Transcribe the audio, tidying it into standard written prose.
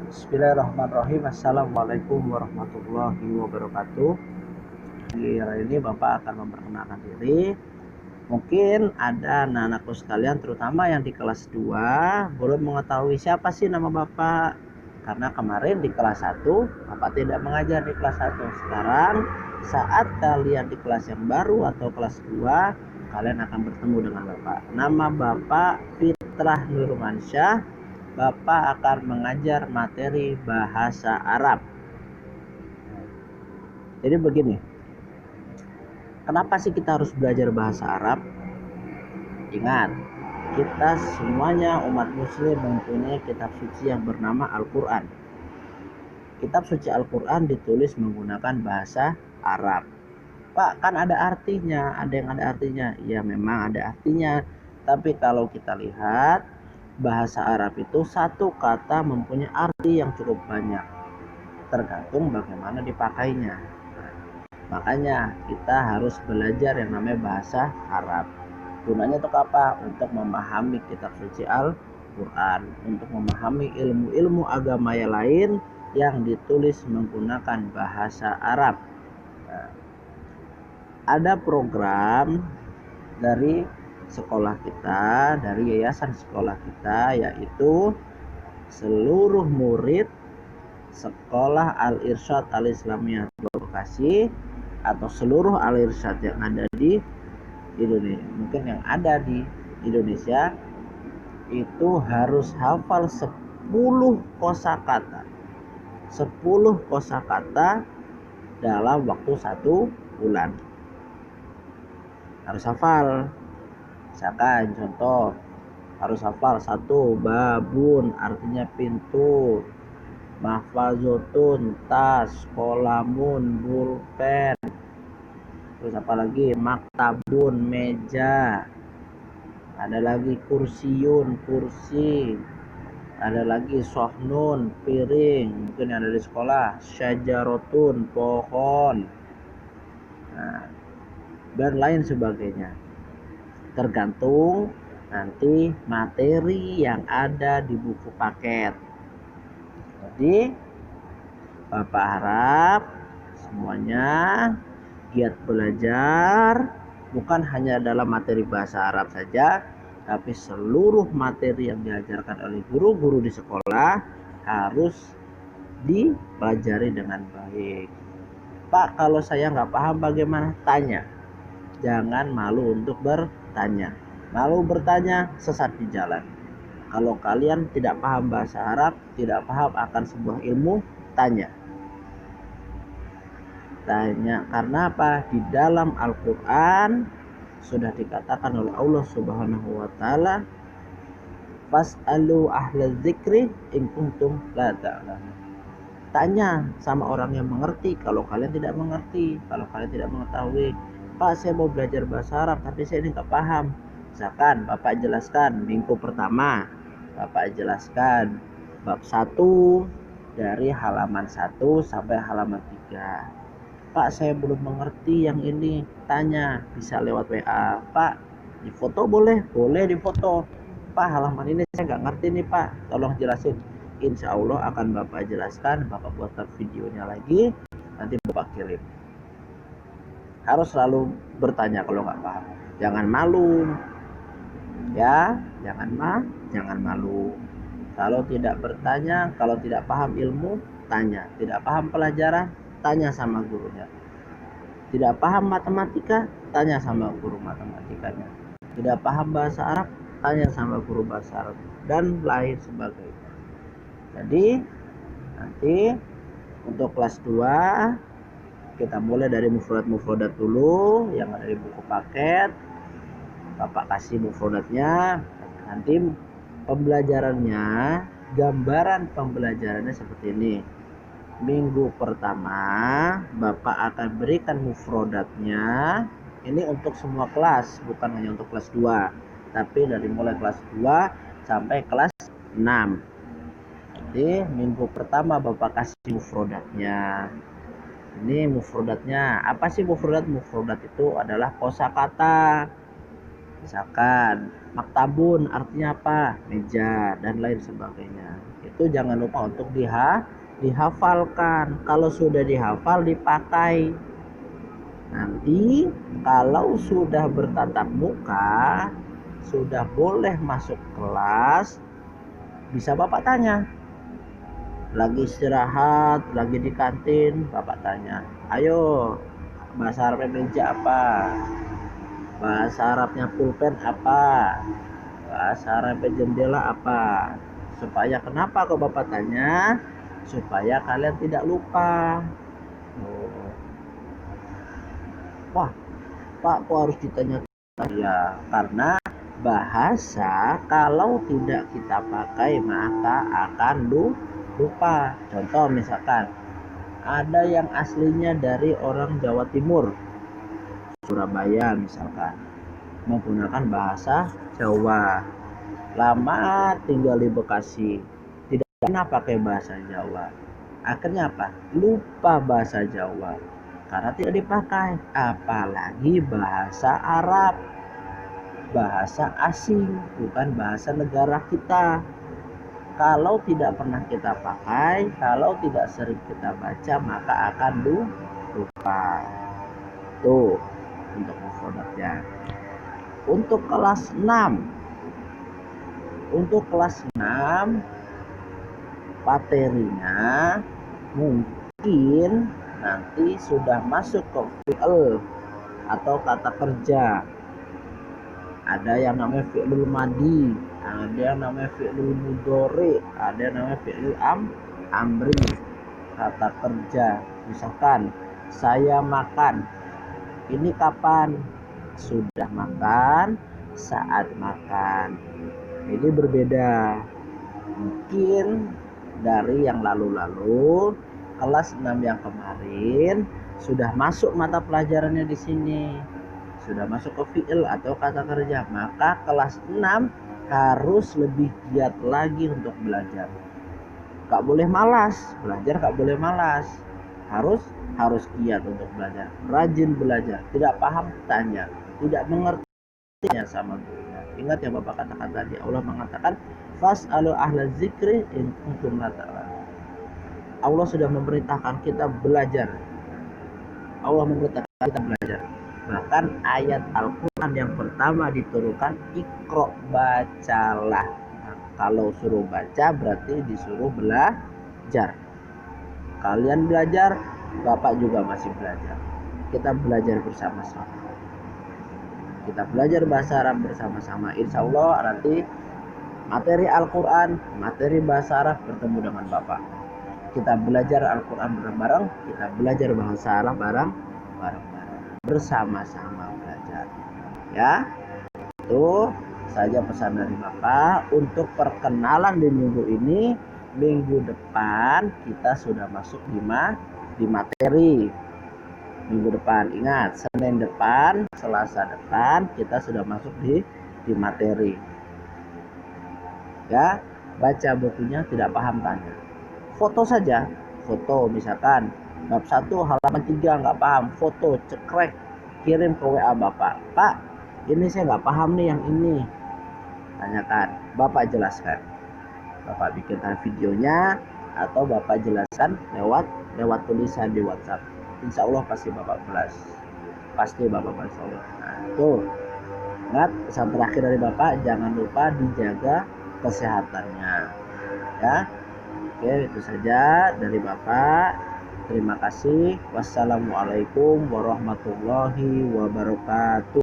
Bismillahirrahmanirrahim. Assalamualaikum warahmatullahi wabarakatuh. Hari ini Bapak akan memperkenalkan diri. Mungkin ada anak-anakku sekalian, terutama yang di kelas 2, belum mengetahui siapa sih nama Bapak. Karena kemarin di kelas 1, Bapak tidak mengajar di kelas 1. Sekarang saat kalian di kelas yang baru atau kelas 2, kalian akan bertemu dengan Bapak. Nama Bapak Fitrah Nurmansyah. Bapak akan mengajar materi bahasa Arab. Jadi begini, kenapa sih kita harus belajar bahasa Arab? Ingat, kita semuanya umat muslim mempunyai kitab suci yang bernama Al-Quran. Kitab suci Al-Quran ditulis menggunakan bahasa Arab. Pak, kan ada artinya, ada yang ada artinya. Ya memang ada artinya, tapi kalau kita lihat bahasa Arab itu satu kata mempunyai arti yang cukup banyak, tergantung bagaimana dipakainya. Makanya kita harus belajar yang namanya bahasa Arab. Gunanya untuk apa? Untuk memahami kitab suci Al-Quran, untuk memahami ilmu-ilmu agama yang lain yang ditulis menggunakan bahasa Arab. Nah, ada program dari sekolah kita, dari yayasan sekolah kita, yaitu seluruh murid sekolah Al-Irsyad Al-Islamiyah Bekasi atau seluruh Al-Irsyad yang ada di Indonesia, mungkin yang ada di Indonesia, itu harus hafal 10 kosakata. 10 kosakata dalam waktu 1 bulan. Harus hafal. Misalkan contoh, harus hafal 1, babun artinya pintu, mahfazotun tas, kolamun pulpen, terus apa lagi, maktabun meja, ada lagi kursiun kursi, ada lagi sohnun piring, mungkin yang ada di sekolah, syajarotun pohon, nah, dan lain sebagainya. Tergantung nanti materi yang ada di buku paket. Jadi Bapak harap semuanya giat belajar, bukan hanya dalam materi bahasa Arab saja, tapi seluruh materi yang diajarkan oleh guru-guru di sekolah harus dipelajari dengan baik. Pak, kalau saya nggak paham bagaimana? Tanya. Jangan malu untuk bertanya. Malu bertanya, sesat di jalan. Kalau kalian tidak paham bahasa Arab, tidak paham akan sebuah ilmu, tanya. Tanya, karena apa? Di dalam Al-Quran sudah dikatakan oleh Allah Subhanahu wa Ta'ala, fas'alu ahla dzikri in kuntum la ta'lamun. Tanya sama orang yang mengerti kalau kalian tidak mengerti, kalau kalian tidak mengetahui. Pak, saya mau belajar bahasa Arab tapi saya ini nggak paham. Misalkan Bapak jelaskan minggu pertama, Bapak jelaskan bab 1 dari halaman 1 sampai halaman 3. Pak, saya belum mengerti yang ini. Tanya, bisa lewat WA. Pak, di foto boleh? Boleh di foto. Pak, halaman ini saya nggak ngerti nih Pak, tolong jelasin. Insya Allah akan Bapak jelaskan, Bapak buatkan videonya lagi, nanti Bapak kirim. Harus selalu bertanya kalau nggak paham. Jangan malu, ya, jangan malu. Kalau tidak bertanya, kalau tidak paham ilmu, tanya. Tidak paham pelajaran, tanya sama gurunya. Tidak paham matematika, tanya sama guru matematikanya. Tidak paham bahasa Arab, tanya sama guru bahasa Arab, dan lain sebagainya. Jadi nanti untuk kelas 2 kita mulai dari mufradat dulu yang ada di buku paket. Bapak kasih mufradatnya. Nanti pembelajarannya, gambaran pembelajarannya seperti ini. Minggu pertama Bapak akan berikan mufradatnya. Ini untuk semua kelas, bukan hanya untuk kelas 2, tapi dari mulai kelas 2 sampai kelas 6. Jadi minggu pertama Bapak kasih mufradatnya. Ini mufradatnya. Apa sih mufradat? Mufradat itu adalah kosakata. Misalkan maktabun artinya apa? Meja dan lain sebagainya. Itu jangan lupa untuk dihafalkan. Kalau sudah dihafal dipakai. Nanti kalau sudah bertatap muka, sudah boleh masuk kelas, bisa Bapak tanya. Lagi istirahat, lagi di kantin, Bapak tanya, ayo bahasa Arab meja apa? Bahasa Arabnya pulpen apa? Bahasa Arab jendela apa? Supaya kenapa kok Bapak tanya? Supaya kalian tidak lupa. Oh. Wah, Pak kok harus ditanya? Ya, karena bahasa kalau tidak kita pakai maka akan lupa. Contoh misalkan ada yang aslinya dari orang Jawa Timur, Surabaya misalkan, menggunakan bahasa Jawa, lama tinggal di Bekasi, tidak pernah pakai bahasa Jawa, akhirnya apa? Lupa bahasa Jawa karena tidak dipakai. Apalagi bahasa Arab, bahasa asing, bukan bahasa negara kita. Kalau tidak pernah kita pakai, kalau tidak sering kita baca, maka akan lupa. Tuh untuk mufradatnya. Untuk kelas 6 materinya mungkin nanti sudah masuk ke fi'il atau kata kerja. Ada yang namanya fi'lul madi, ada yang namanya fi'lul mudhari, ada yang namanya fi'lul amri, kata kerja. Misalkan saya makan, ini kapan? Sudah makan, saat makan. Ini berbeda. Mungkin dari yang lalu-lalu, kelas 6 yang kemarin sudah masuk mata pelajarannya di sini. Sudah masuk ke fi'il atau kata kerja, maka kelas 6 harus lebih giat lagi untuk belajar. Gak boleh malas, belajar gak boleh malas. Harus giat untuk belajar, rajin belajar, tidak paham tanya, tidak mengertinya sama gurunya. Ingat yang Bapak katakan tadi, Allah mengatakan fas'alu ahla zikri in kuntum la ta'lamun. Allah sudah memerintahkan kita belajar. Allah memerintahkan kita belajar. Bahkan ayat Al-Quran yang pertama diturunkan, Iqra, bacalah. Nah, kalau suruh baca berarti disuruh belajar. Kalian belajar, Bapak juga masih belajar. Kita belajar bersama-sama. Kita belajar bahasa Arab bersama-sama. Insya Allah nanti materi Al-Quran, materi bahasa Arab bertemu dengan Bapak. Kita belajar Al-Quran bareng-bareng, kita belajar bahasa Arab bareng-bareng, bersama-sama belajar. Ya, itu saja pesan dari Bapak untuk perkenalan di minggu ini. Minggu depan kita sudah masuk di materi. Minggu depan, ingat, Senin depan, Selasa depan kita sudah masuk di materi. Ya, baca bukunya, tidak paham tanya. Foto saja, foto misalkan bab 1 halaman 3 nggak paham, foto cekrek, kirim ke WA Bapak. Pak, ini saya nggak paham nih yang ini. Tanyakan, Bapak jelaskan. Bapak bikinkan videonya atau Bapak jelaskan lewat tulisan di WhatsApp. Insya Allah pasti Bapak balas. Pasti Bapak balas Allah. Nah, tuh. Ingat pesan terakhir dari Bapak, jangan lupa dijaga kesehatannya. Ya. Oke, itu saja dari Bapak. Terima kasih. Wassalamualaikum warahmatullahi wabarakatuh.